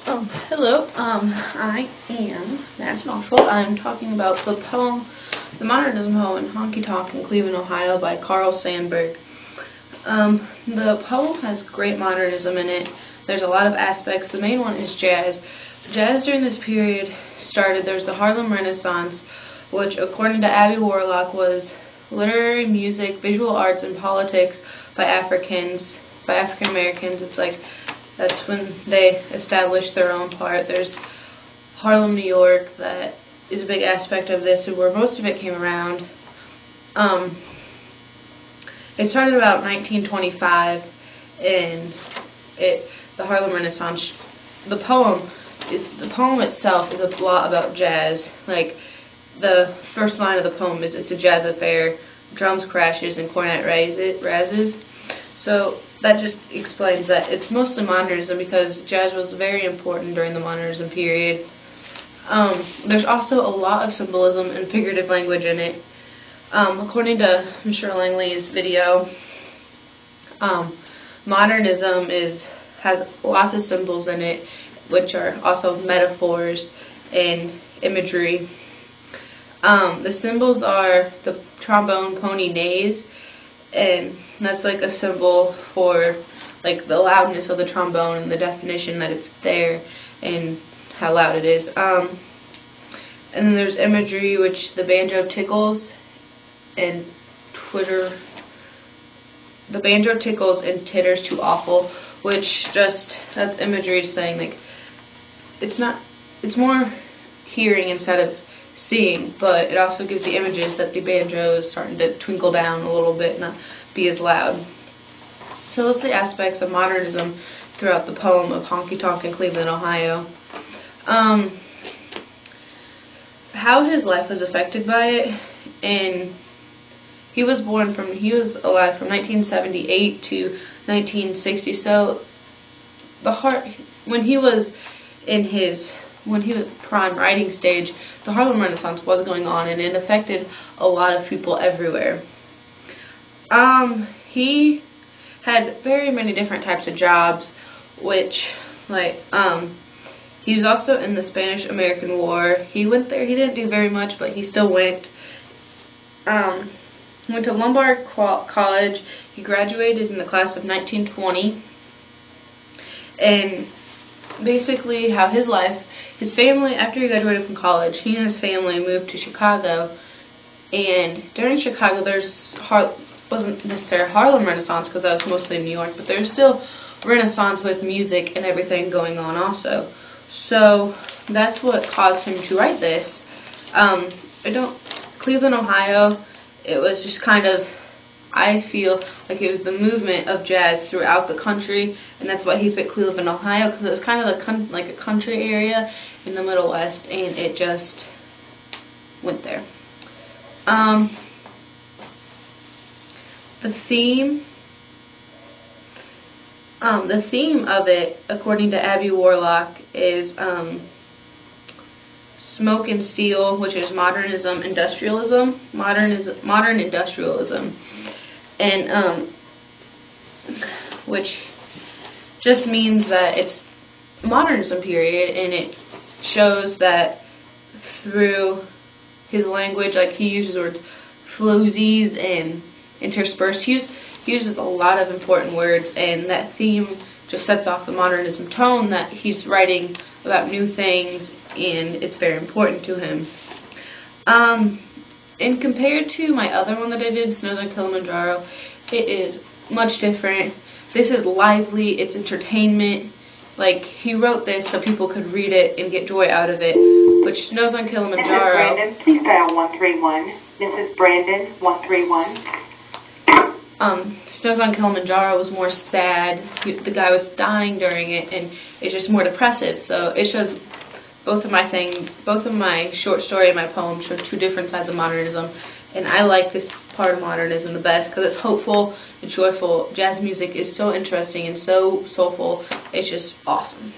Hello, I am Max Knoxville. I'm talking about the poem, the modernism poem, Honky Tonk in Cleveland, Ohio by Carl Sandburg. The poem has great modernism in it. There's a lot of aspects. The main one is jazz. Jazz during this period there's the Harlem Renaissance, which according to Abby Warlock was literary, music, visual arts, and politics by African Americans. That's when they established their own part. There's Harlem, New York, that is a big aspect of this, and where most of it came around. It started about 1925, and the Harlem Renaissance. The poem itself is a lot about jazz. Like, the first line of the poem is, "It's a jazz affair, drums crashes and cornet razzes." So that just explains that it's mostly modernism, because jazz was very important during the modernism period. There's also a lot of symbolism and figurative language in it. According to Mr. Langley's video, modernism has lots of symbols in it, which are also metaphors and imagery. The symbols are the trombone pony neighs, and that's like a symbol for like the loudness of the trombone and the definition that it's there and how loud it is. And then there's imagery, which the banjo tickles and titters too awful, which that's imagery saying like it's more hearing instead of seeing, but it also gives the images that the banjo is starting to twinkle down a little bit, not be as loud. So that's the aspects of modernism throughout the poem of Honky Tonk in Cleveland, Ohio. How his life was affected by it, and he was alive from 1978 to 1960. So when he was prime writing stage, the Harlem Renaissance was going on, and it affected a lot of people everywhere. He had very many different types of jobs, which, he was also in the Spanish-American War. He went there. He didn't do very much, but he still went. He went to Lombard College. He graduated in the class of 1920. And basically how his family, after he graduated from college, he and his family moved to Chicago. And during Chicago, wasn't necessarily Harlem Renaissance, because that was mostly in New York, but there's still Renaissance with music and everything going on also. So that's what caused him to write this. Cleveland, Ohio, it was just kind of, I feel like it was the movement of jazz throughout the country, and that's why he picked Cleveland, Ohio, because it was kind of like a country area in the Middle West, and it just went there. The theme of it, according to Abby Warlock, is Smoke and Steel, which is modern industrialism, and which just means that it's modernism period, and it shows that through his language, like he uses words floozies and interspersed. He uses a lot of important words, and that theme just sets off the modernism tone that he's writing about new things, and it's very important to him. And compared to my other one that I did, Snows on Kilimanjaro, it is much different. This is lively, it's entertainment. Like, he wrote this so people could read it and get joy out of it, which Snows on Kilimanjaro. This is Brandon, please dial 131. This is Brandon, 131. Snows on Kilimanjaro was more sad. The guy was dying during it, and it's just more depressive. So it shows both of my short story and my poem show two different sides of modernism, and I like this part of modernism the best because it's hopeful and joyful. Jazz music is so interesting and so soulful. It's just awesome.